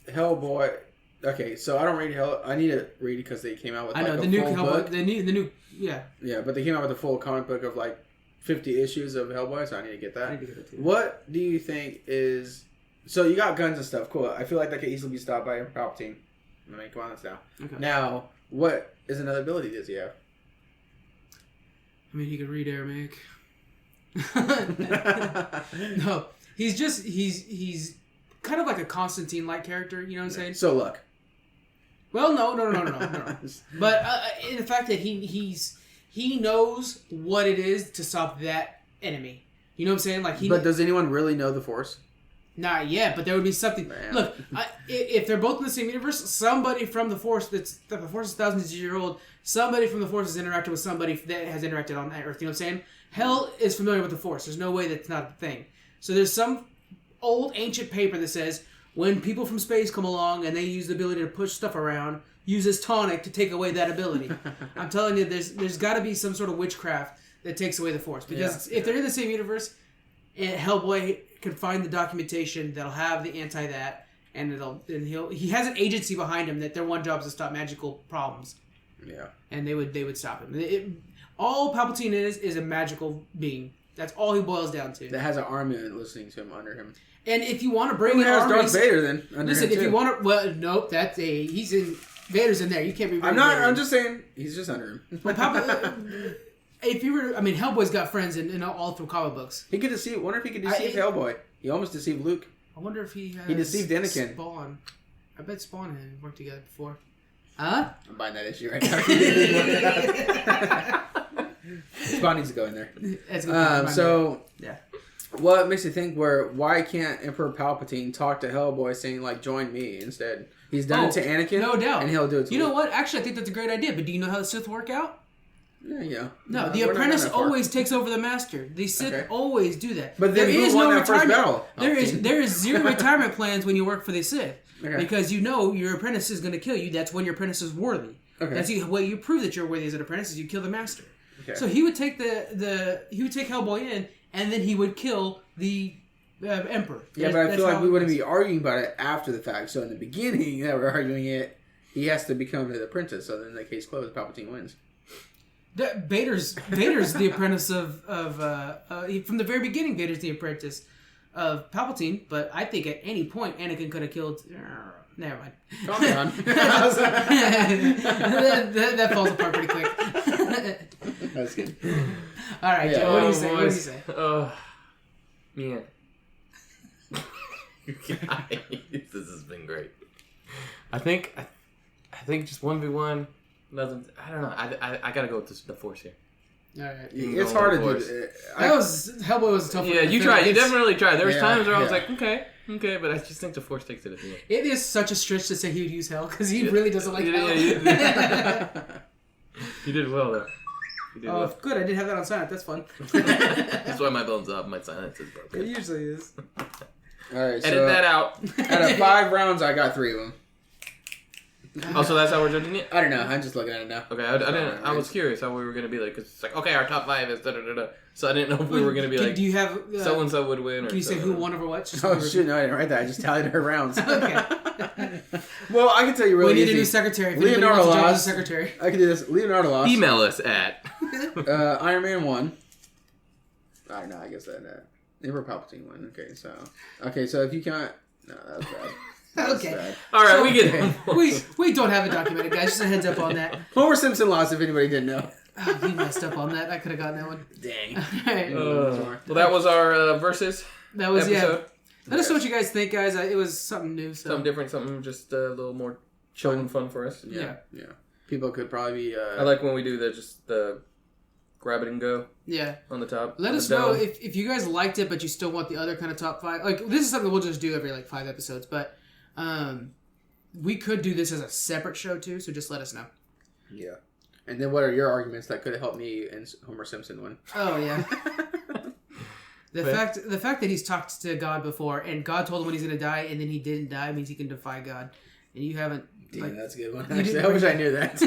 B: Hellboy? Okay, so I don't read Hell. I need to read it because they came out with.
C: I know
B: like
C: the
B: a
C: new
B: full
C: Hellboy.
B: book.
C: The new. Yeah.
B: Yeah, but they came out with a full comic book of like 50 issues of Hellboy, so I need to get that.
C: I need to get it too.
B: What do you think is? So you got guns and stuff. Cool. I feel like that could easily be stopped by Palpatine. I mean, come on, let's now.
C: Okay.
B: Now, what is another ability does he have?
C: I mean, he could read Aramaic. No, he's kind of like a Constantine-like character. You know what I'm saying?
B: So look.
C: Well, no. But in the fact that he knows what it is to stop that enemy. You know what I'm saying? Like
B: But does anyone really know the Force?
C: Not yet, but there would be something.
B: Man.
C: Look, if they're both in the same universe, somebody from the Force the Force is thousands of years old. Somebody from the Force has interacted with somebody that has interacted on Earth. You know what I'm saying? Hell is familiar with the Force. There's no way that's not a thing. So there's some old ancient paper that says when people from space come along and they use the ability to push stuff around, use this tonic to take away that ability. I'm telling you, there's got to be some sort of witchcraft that takes away the Force because if they're in the same universe, Hellboy can find the documentation that'll have the anti-that, and he has an agency behind him that their one job is to stop magical problems.
B: Yeah.
C: And they would stop him. All Palpatine is a magical being. That's all he boils down to.
B: That has an army listening to him under him.
C: And if you want to bring in
B: has
C: armies,
B: Darth Vader then under
C: listen,
B: him
C: if
B: too.
C: you want to, well, nope, he's in. Vader's in there. You can't be.
B: I'm just saying he's just under him.
C: Well, if you were, I mean, Hellboy's got friends in all through comic books.
B: He could deceive. Wonder if he could deceive Hellboy. He almost deceived Luke.
C: I wonder if he
B: deceived Anakin.
C: Spawn. I bet Spawn and him worked together before. Huh?
B: I'm buying that issue right now. Spawn needs to go in there. So,
C: yeah.
B: What makes you think why can't Emperor Palpatine talk to Hellboy saying, like, join me instead? He's done it to Anakin.
C: No doubt.
B: And he'll do it to
C: You know what? Actually, I think that's a great idea, but do you know how the Sith work out?
B: Yeah.
C: No, the apprentice always takes over the master. The Sith always do that.
B: But then who won that first battle?
C: There is zero retirement plans when you work for the Sith.
B: Okay.
C: Because you know your apprentice is going to kill you. That's when your apprentice is worthy.
B: Okay.
C: That's the way you prove that you're worthy as an apprentice is you kill the master.
B: Okay.
C: So he would take he would take Hellboy in, and then he would kill the Emperor.
B: Yeah, but I feel like we wouldn't be arguing about it after the fact. So in the beginning that we're arguing it, he has to become the apprentice. So then the case closed. Palpatine wins.
C: Vader's the apprentice of from the very beginning. Vader's the apprentice of Palpatine, but I think at any point Anakin could have killed. Never mind.
B: Calm down.
C: that falls apart pretty quick.
B: That's good.
C: All right, Joe, what do you say? What do you say?
A: Oh, man. Guys, this has been great. I think just 1v1. Nothing. I don't know. I gotta go with the Force here.
C: All right.
B: It's hard to do.
C: Hellboy was a tough one.
A: Yeah, you tried. You definitely tried. There was times where I was
B: yeah.
A: like, okay, but I just think the Force takes it at the end.
C: It is such a stretch to say he would use hell because he really doesn't like hell.
A: You did well though.
C: Well. Good. I did have that on silent. That's fun.
A: That's why my bone's up. My silence is broken.
C: It usually is.
B: All right.
A: Edit that out.
B: Out of 5 rounds, I got 3 of them.
A: Oh, so that's how we're judging it?
B: I don't know. I'm just looking at it now.
A: Okay, I didn't. I was curious how we were gonna be like, cause it's like, okay, our top 5 is da da da da. So I didn't know if we were gonna be like,
C: do you have
A: so and so would win? Or
C: can you say who won over what? Just
B: Oh shoot! No, I didn't write that. I just tallied her rounds.
C: Okay.
B: Well, I can tell you really
C: we need
B: easy.
C: a new secretary. If
B: Leonardo
C: anybody wants to judge
B: lost.
C: the secretary.
B: I can do this. Leonardo lost.
A: Email us at.
B: Iron Man won. I don't know. I guess that. Emperor Palpatine won. Okay, so if you can't, no, that was bad.
C: Okay.
A: All right,
C: So,
A: we get it.
C: we don't have it documented, guys. Just a heads up on that.
B: Homer Simpson lost. If anybody didn't know.
C: Oh, you messed up on that. I could have gotten that one.
B: Dang.
C: All right.
A: Well, that was our versus
C: That was
A: episode.
C: Let us know what you guys think, guys. It was something new. So.
A: Something different, something just a little more chill and fun for us.
B: Yeah. People could probably be.
A: I like when we do the grab it and go.
C: Yeah.
A: On the top.
C: Let us know if you guys liked it, but you still want the other kind of top 5. Like this is something we'll just do every 5 episodes, but we could do this as a separate show too. So just let us know.
B: Yeah. And then what are your arguments that could have helped me and Homer Simpson win?
C: Oh yeah. The fact that he's talked to God before and God told him when he's gonna die and then he didn't die means he can defy God, and you haven't.
B: Damn, that's a good one. Actually, I wish I knew that.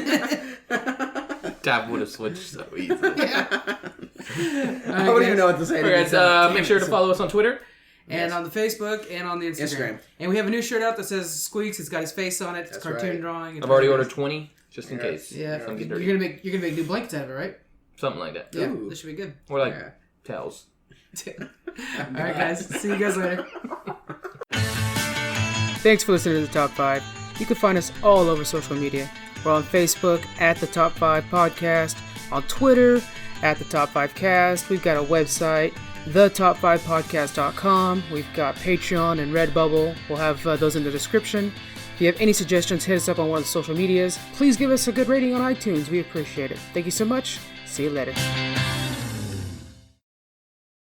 A: Tab would have switched so easily.
C: Yeah.
B: I wouldn't even know what to say.
A: Alright, make sure to follow us on Twitter.
C: And on the Facebook and on the Instagram. And we have a new shirt out that says Squeaks. It's got his face on it. It's a cartoon drawing.
A: I've already ordered 20 just in case.
C: Yeah. You're gonna make new blankets out of it, right?
A: Something like that.
C: Yeah.
B: Ooh.
C: This should be good.
A: Or towels.
C: Alright guys. See you guys later. Thanks for listening to the Top 5. You can find us all over social media. We're on Facebook at the Top 5 Podcast, on Twitter at the Top 5 Cast. We've got a website, thetop5podcast.com. We've got Patreon and Redbubble. We'll have those in the description. If you have any suggestions, hit us up on one of the social medias. Please give us a good rating on iTunes. We appreciate it. Thank you so much. See you later.